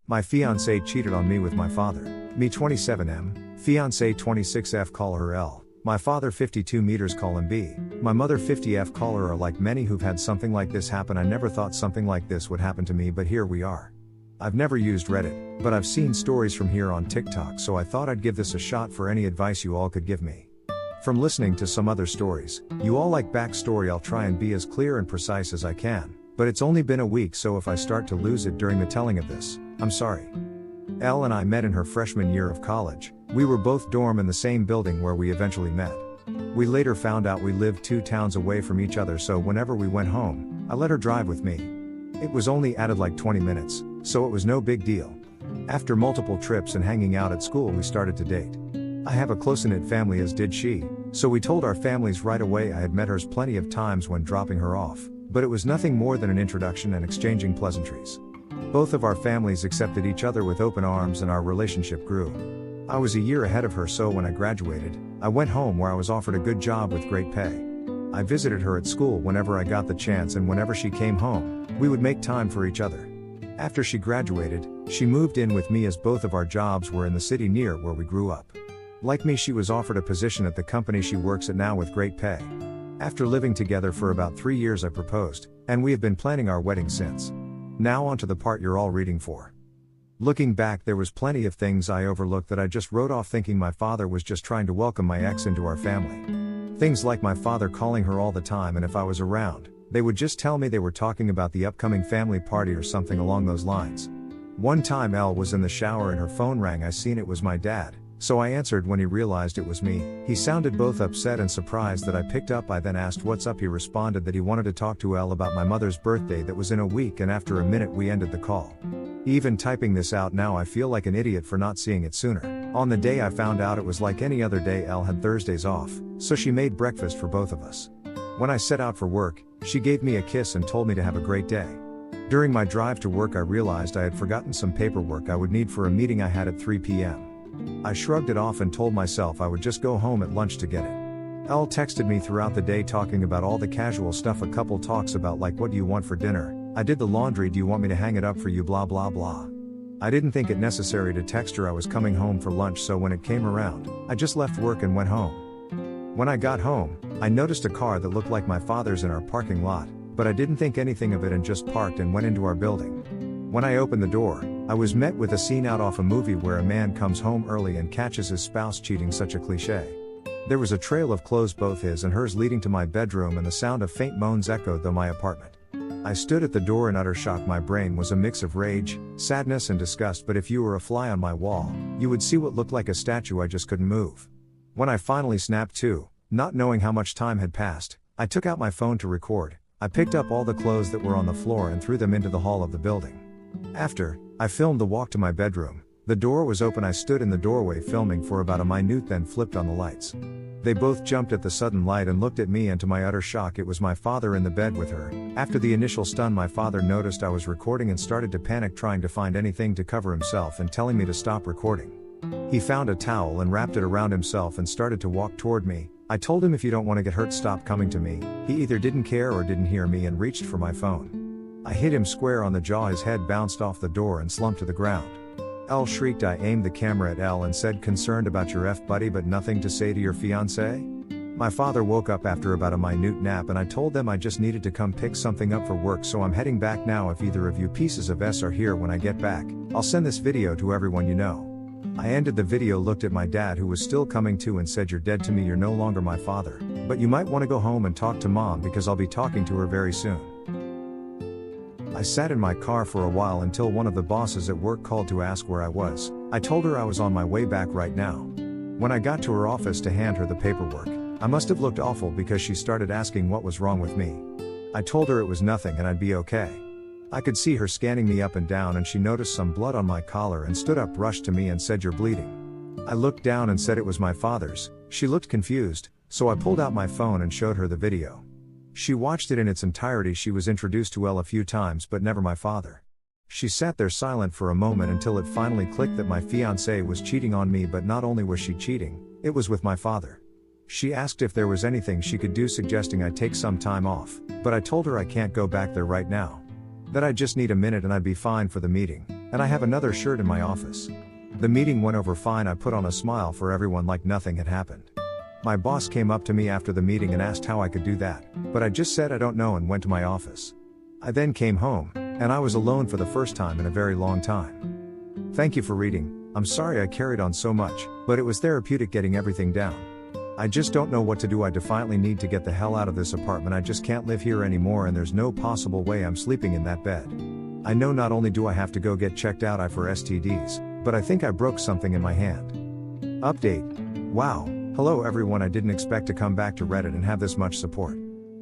My fiancé cheated on me with my father. Me 27M, fiancé 26F, call her L. My father 52 meters, call him B. My mother 50F, call her R. Like many who've had something like this happen, I never thought something like this would happen to me, but here we are. I've never used Reddit, but I've seen stories from here on TikTok, so I thought I'd give this a shot for any advice you all could give me. From listening to some other stories, you all like backstory. I'll try and be as clear and precise as I can, but it's only been a week, so if I start to lose it during the telling of this, I'm sorry. Elle and I met in her freshman year of college. We were both dorm in the same building where we eventually met. We later found out we lived 2 towns away from each other, so whenever we went home, I let her drive with me. It was only added like 20 minutes, so it was no big deal. After multiple trips and hanging out at school, we started to date. I have a close-knit family, as did she, so we told our families right away. I had met hers plenty of times when dropping her off, but it was nothing more than an introduction and exchanging pleasantries. Both of our families accepted each other with open arms, and our relationship grew. I was a year ahead of her, so when I graduated, I went home where I was offered a good job with great pay. I visited her at school whenever I got the chance, and whenever she came home, we would make time for each other. After she graduated, she moved in with me as both of our jobs were in the city near where we grew up. Like me, she was offered a position at the company she works at now with great pay. After living together for about 3 years, I proposed, and we have been planning our wedding since. Now on to the part you're all reading for. Looking back, there was plenty of things I overlooked that I just wrote off, thinking my father was just trying to welcome my ex into our family. Things like my father calling her all the time, and if I was around, they would just tell me they were talking about the upcoming family party or something along those lines. One time Elle was in the shower and her phone rang. I seen it was my dad, so I answered. When he realized it was me, he sounded both upset and surprised that I picked up. I then asked what's up. He responded that he wanted to talk to Elle about my mother's birthday that was in a week, and after a minute we ended the call. Even typing this out now, I feel like an idiot for not seeing it sooner. On the day I found out, it was like any other day. Elle had Thursdays off, so she made breakfast for both of us. When I set out for work, she gave me a kiss and told me to have a great day. During my drive to work, I realized I had forgotten some paperwork I would need for a meeting I had at 3 p.m. I shrugged it off and told myself I would just go home at lunch to get it. Elle texted me throughout the day talking about all the casual stuff a couple talks about, like what do you want for dinner? I did the laundry, do you want me to hang it up for you, blah blah blah. I didn't think it necessary to text her I was coming home for lunch, so when it came around, I just left work and went home. When I got home, I noticed a car that looked like my father's in our parking lot, but I didn't think anything of it and just parked and went into our building. When I opened the door, I was met with a scene out of a movie where a man comes home early and catches his spouse cheating. Such a cliche. There was a trail of clothes, both his and hers, leading to my bedroom, and the sound of faint moans echoed through my apartment. I stood at the door in utter shock. My brain was a mix of rage, sadness and disgust, but if you were a fly on my wall, you would see what looked like a statue. I just couldn't move. When I finally snapped to, not knowing how much time had passed, I took out my phone to record. I picked up all the clothes that were on the floor and threw them into the hall of the building. After, I filmed the walk to my bedroom. The door was open. I stood in the doorway filming for about a minute, then flipped on the lights. They both jumped at the sudden light and looked at me, and to my utter shock, it was my father in the bed with her. After the initial stun, my father noticed I was recording and started to panic, trying to find anything to cover himself and telling me to stop recording. He found a towel and wrapped it around himself and started to walk toward me. I told him, if you don't want to get hurt, stop coming to me. He either didn't care or didn't hear me and reached for my phone. I hit him square on the jaw. His head bounced off the door and slumped to the ground. Elle shrieked. I aimed the camera at Elle and said, concerned about your buddy, but nothing to say to your fiancé? My father woke up after about a minute nap, and I told them I just needed to come pick something up for work, so I'm heading back now. If either of you pieces of S are here when I get back, I'll send this video to everyone you know. I ended the video, looked at my dad, who was still coming to, and said, you're dead to me. You're no longer my father, but you might want to go home and talk to mom, because I'll be talking to her very soon. I sat in my car for a while until one of the bosses at work called to ask where I was. I told her I was on my way back right now. When I got to her office to hand her the paperwork, I must have looked awful because she started asking what was wrong with me. I told her it was nothing and I'd be okay. I could see her scanning me up and down, and she noticed some blood on my collar and stood up, rushed to me and said, you're bleeding. I looked down and said it was my father's. She looked confused, so I pulled out my phone and showed her the video. She watched it in its entirety. She was introduced to Elle a few times, but never my father. She sat there silent for a moment until it finally clicked that my fiancé was cheating on me, but not only was she cheating, it was with my father. She asked if there was anything she could do, suggesting I take some time off, but I told her I can't go back there right now. That I just need a minute and I'd be fine for the meeting. And I have another shirt in my office. The meeting went over fine. I put on a smile for everyone like nothing had happened. My boss came up to me after the meeting and asked how I could do that, but I just said I don't know and went to my office. I then came home, and I was alone for the first time in a very long time. Thank you for reading. I'm sorry I carried on so much, but it was therapeutic getting everything down. I just don't know what to do. I defiantly need to get the hell out of this apartment. I just can't live here anymore, and there's no possible way I'm sleeping in that bed. I know not only do I have to go get checked out for STDs, but I think I broke something in my hand. Update. Wow. Hello everyone. I didn't expect to come back to Reddit and have this much support.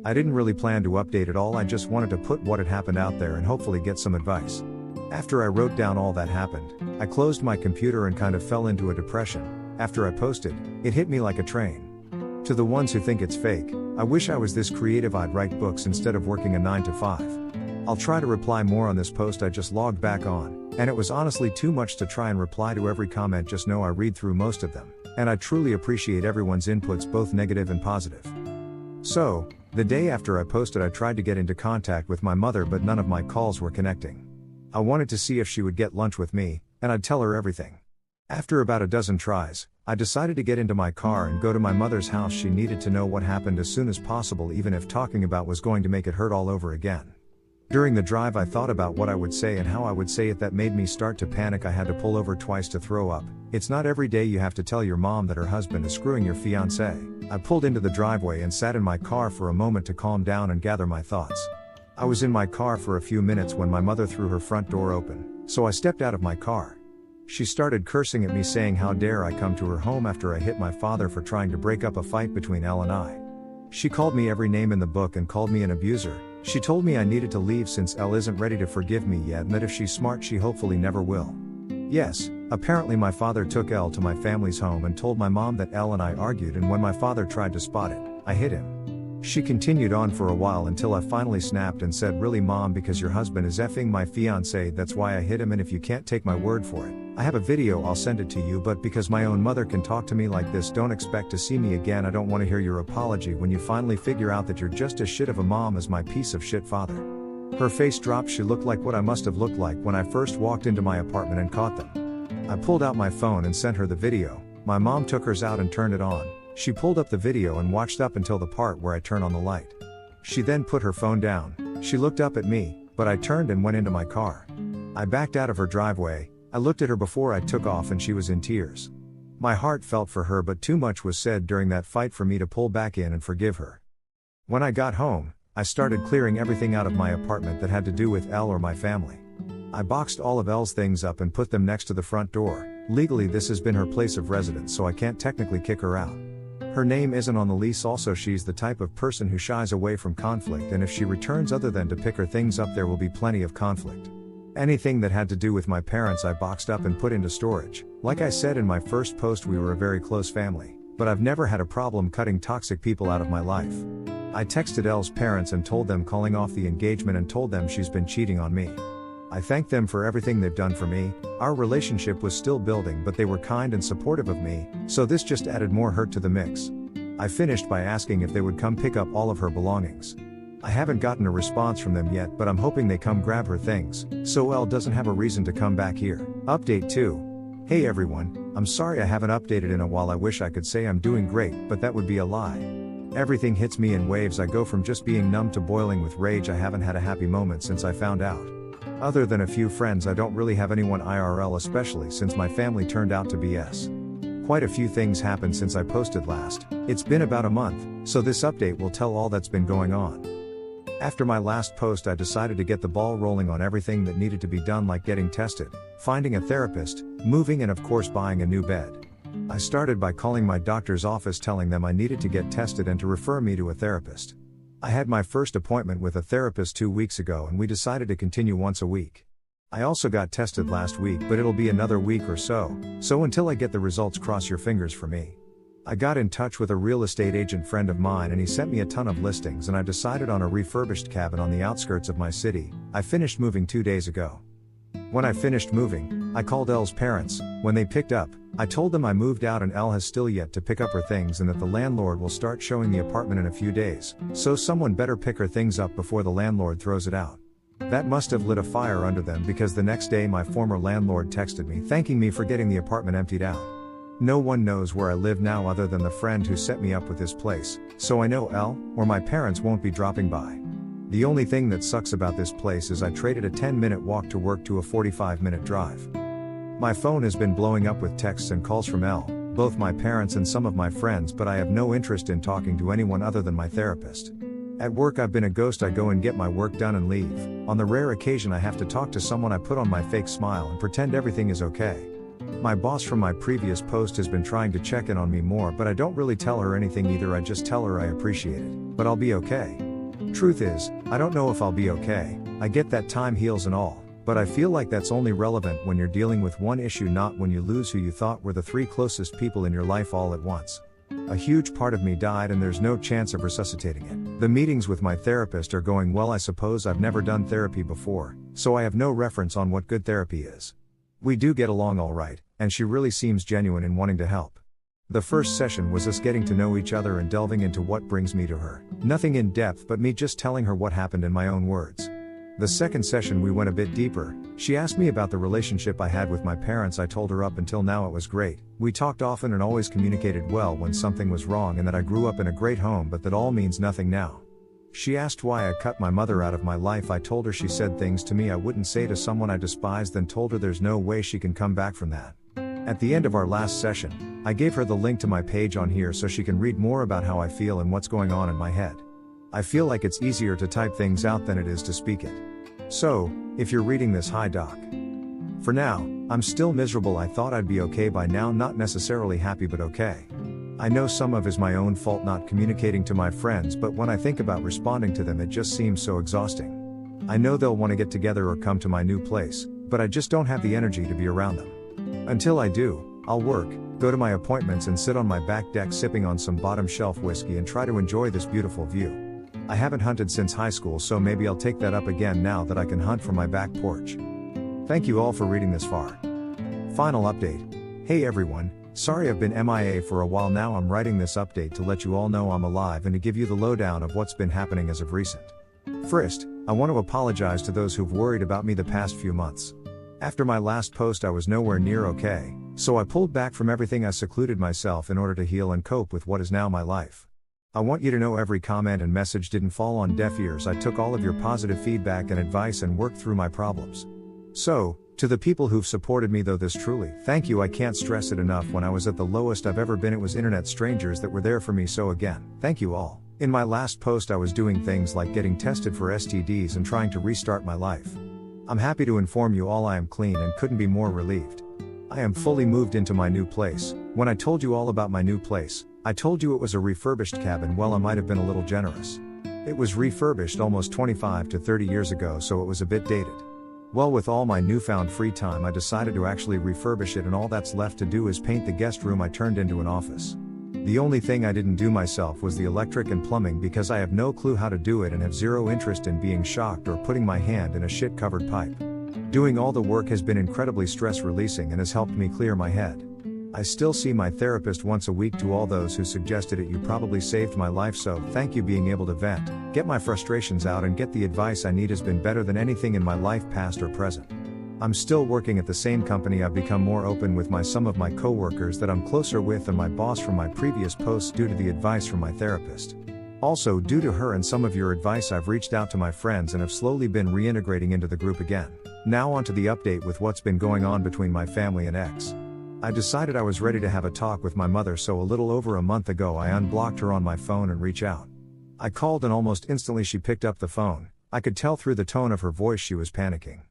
I didn't really plan to update at all. I just wanted to put what had happened out there and hopefully get some advice. After I wrote down all that happened, I closed my computer and kind of fell into a depression. After I posted, it hit me like a train. To the ones who think it's fake, I wish I was this creative. I'd write books instead of working a 9 to 5. I'll try to reply more on this post. I just logged back on, and it was honestly too much to try and reply to every comment. Just know I read through most of them, and I truly appreciate everyone's inputs, both negative and positive. So, the day after I posted, I tried to get into contact with my mother, but none of my calls were connecting. I wanted to see if she would get lunch with me, and I'd tell her everything. After about a dozen tries, I decided to get into my car and go to my mother's house. She needed to know what happened as soon as possible, even if talking about was going to make it hurt all over again. During the drive, I thought about what I would say and how I would say it. That made me start to panic. I had to pull over twice to throw up. It's not every day you have to tell your mom that her husband is screwing your fiancé. I pulled into the driveway and sat in my car for a moment to calm down and gather my thoughts. I was in my car for a few minutes when my mother threw her front door open, so I stepped out of my car. She started cursing at me, saying how dare I come to her home after I hit my father for trying to break up a fight between Elle and I. She called me every name in the book and called me an abuser. She told me I needed to leave since Elle isn't ready to forgive me yet, and that if she's smart she hopefully never will. Yes, apparently my father took Elle to my family's home and told my mom that Elle and I argued, and when my father tried to spot it, I hit him. She continued on for a while until I finally snapped and said, "Really, Mom, because your husband is effing my fiancé, that's why I hit him, and if you can't take my word for it, I have a video, I'll send it to you, but because my own mother can talk to me like this, don't expect to see me again. I don't want to hear your apology when you finally figure out that you're just as shit of a mom as my piece of shit father." Her face dropped. She looked like what I must have looked like when I first walked into my apartment and caught them. I pulled out my phone and sent her the video. My mom took hers out and turned it on. She pulled up the video and watched up until the part where I turn on the light. She then put her phone down. She looked up at me, but I turned and went into my car. I backed out of her driveway. I looked at her before I took off and she was in tears. My heart felt for her, but too much was said during that fight for me to pull back in and forgive her. When I got home, I started clearing everything out of my apartment that had to do with Elle or my family. I boxed all of Elle's things up and put them next to the front door. Legally this has been her place of residence, so I can't technically kick her out. Her name isn't on the lease. Also, she's the type of person who shies away from conflict, and if she returns other than to pick her things up, there will be plenty of conflict. Anything that had to do with my parents I boxed up and put into storage. Like I said in my first post, we were a very close family, but I've never had a problem cutting toxic people out of my life. I texted Elle's parents and told them calling off the engagement and told them she's been cheating on me. I thanked them for everything they've done for me. Our relationship was still building, but they were kind and supportive of me, so this just added more hurt to the mix. I finished by asking if they would come pick up all of her belongings. I haven't gotten a response from them yet, but I'm hoping they come grab her things, so Elle doesn't have a reason to come back here. Update 2. Hey everyone, I'm sorry I haven't updated in a while. I wish I could say I'm doing great, but that would be a lie. Everything hits me in waves. I go from just being numb to boiling with rage. I haven't had a happy moment since I found out. Other than a few friends, I don't really have anyone IRL, especially since my family turned out to BS. Quite a few things happened since I posted last. It's been about a month, so this update will tell all that's been going on. After my last post, I decided to get the ball rolling on everything that needed to be done, like getting tested, finding a therapist, moving, and of course buying a new bed. I started by calling my doctor's office telling them I needed to get tested and to refer me to a therapist. I had my first appointment with a therapist 2 weeks ago, and we decided to continue once a week. I also got tested last week, but it'll be another week or so until I get the results, cross your fingers for me. I got in touch with a real estate agent friend of mine, and he sent me a ton of listings, and I decided on a refurbished cabin on the outskirts of my city. I finished moving 2 days ago. When I finished moving, I called Elle's parents. When they picked up, I told them I moved out and Elle has still yet to pick up her things, and that the landlord will start showing the apartment in a few days, so someone better pick her things up before the landlord throws it out. That must have lit a fire under them, because the next day my former landlord texted me thanking me for getting the apartment emptied out. No one knows where I live now other than the friend who set me up with this place, so I know L, or my parents won't be dropping by. The only thing that sucks about this place is I traded a 10-minute walk to work to a 45-minute drive. My phone has been blowing up with texts and calls from L, both my parents and some of my friends, but I have no interest in talking to anyone other than my therapist. At work I've been a ghost. I go and get my work done and leave. On the rare occasion I have to talk to someone, I put on my fake smile and pretend everything is okay. My boss from my previous post has been trying to check in on me more, but I don't really tell her anything either. I just tell her I appreciate it, but I'll be okay. Truth is, I don't know if I'll be okay. I get that time heals and all, but I feel like that's only relevant when you're dealing with one issue, not when you lose who you thought were the 3 closest people in your life all at once. A huge part of me died and there's no chance of resuscitating it. The meetings with my therapist are going well. I suppose I've never done therapy before, so I have no reference on what good therapy is. We do get along all right, and she really seems genuine in wanting to help. The first session was us getting to know each other and delving into what brings me to her. Nothing in depth, but me just telling her what happened in my own words. The second session we went a bit deeper. She asked me about the relationship I had with my parents. I told her up until now it was great. We talked often and always communicated well when something was wrong, and that I grew up in a great home, but that all means nothing now. She asked why I cut my mother out of my life. I told her she said things to me I wouldn't say to someone I despised, then told her there's no way she can come back from that. At the end of our last session, I gave her the link to my page on here so she can read more about how I feel and what's going on in my head. I feel like it's easier to type things out than it is to speak it. So, if you're reading this, hi doc. For now, I'm still miserable. I thought I'd be okay by now, not necessarily happy but okay. I know some of it is my own fault not communicating to my friends, but when I think about responding to them it just seems so exhausting. I know they'll want to get together or come to my new place, but I just don't have the energy to be around them. Until I do, I'll work, go to my appointments and sit on my back deck sipping on some bottom shelf whiskey and try to enjoy this beautiful view. I haven't hunted since high school, so maybe I'll take that up again now that I can hunt from my back porch. Thank you all for reading this far. Final update. Hey everyone, sorry I've been MIA for a while now. I'm writing this update to let you all know I'm alive and to give you the lowdown of what's been happening as of recent. First, I want to apologize to those who've worried about me the past few months. After my last post I was nowhere near okay, so I pulled back from everything. I secluded myself in order to heal and cope with what is now my life. I want you to know every comment and message didn't fall on deaf ears. I took all of your positive feedback and advice and worked through my problems. So, to the people who've supported me though this truly, thank you. I can't stress it enough. When I was at the lowest I've ever been, it was internet strangers that were there for me, so again, thank you all. In my last post I was doing things like getting tested for STDs and trying to restart my life. I'm happy to inform you all I am clean and couldn't be more relieved. I am fully moved into my new place. When I told you all about my new place, I told you it was a refurbished cabin. Well, I might have been a little generous. It was refurbished almost 25 to 30 years ago, so it was a bit dated. Well, with all my newfound free time I decided to actually refurbish it, and all that's left to do is paint the guest room I turned into an office. The only thing I didn't do myself was the electric and plumbing, because I have no clue how to do it and have zero interest in being shocked or putting my hand in a shit-covered pipe. Doing all the work has been incredibly stress-releasing and has helped me clear my head. I still see my therapist once a week. To all those who suggested it, you probably saved my life, so thank you. Being able to vent, get my frustrations out and get the advice I need has been better than anything in my life, past or present. I'm still working at the same company. I've become more open with some of my coworkers that I'm closer with and my boss from my previous posts due to the advice from my therapist. Also, due to her and some of your advice, I've reached out to my friends and have slowly been reintegrating into the group again. Now on to the update with what's been going on between my family and ex. I decided I was ready to have a talk with my mother, so a little over a month ago I unblocked her on my phone and reached out. I called and almost instantly she picked up the phone. I could tell through the tone of her voice she was panicking.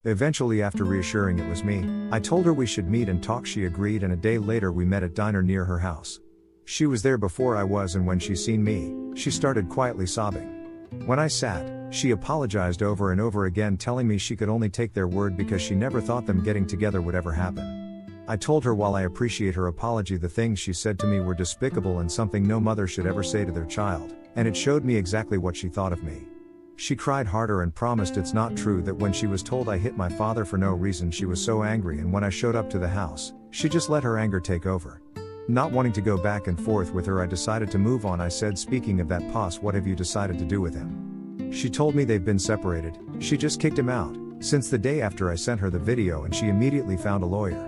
Eventually, after reassuring it was me, I told her we should meet and talk. She agreed, and a day later we met at diner near her house. She was there before I was, and when she seen me, she started quietly sobbing. When I sat, she apologized over and over again, telling me she could only take their word because she never thought them getting together would ever happen. I told her while I appreciate her apology, the things she said to me were despicable and something no mother should ever say to their child, and it showed me exactly what she thought of me. She cried harder and promised it's not true that when she was told I hit my father for no reason she was so angry, and when I showed up to the house, she just let her anger take over. Not wanting to go back and forth with her, I decided to move on. I said, speaking of that, Poss, what have you decided to do with him? She told me they've been separated, she just kicked him out, since the day after I sent her the video, and she immediately found a lawyer.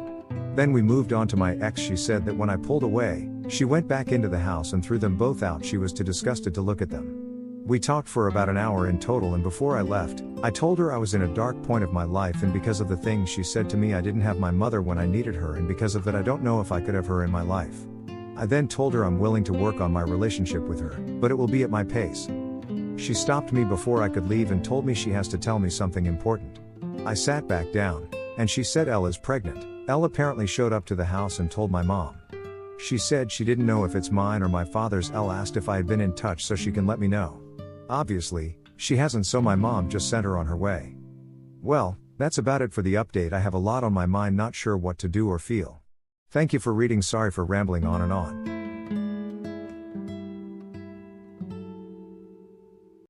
Then we moved on to my ex. She said that when I pulled away, she went back into the house and threw them both out. She was too disgusted to look at them. We talked for about an hour in total, and before I left, I told her I was in a dark point of my life, and because of the things she said to me I didn't have my mother when I needed her, and because of that I don't know if I could have her in my life. I then told her I'm willing to work on my relationship with her, but it will be at my pace. She stopped me before I could leave and told me she has to tell me something important. I sat back down, and she said Elle is pregnant. Elle apparently showed up to the house and told my mom. She said she didn't know if it's mine or my father's. Elle asked if I had been in touch so she can let me know. Obviously, she hasn't, so my mom just sent her on her way. Well, that's about it for the update. I have a lot on my mind, not sure what to do or feel. Thank you for reading. Sorry for rambling on and on.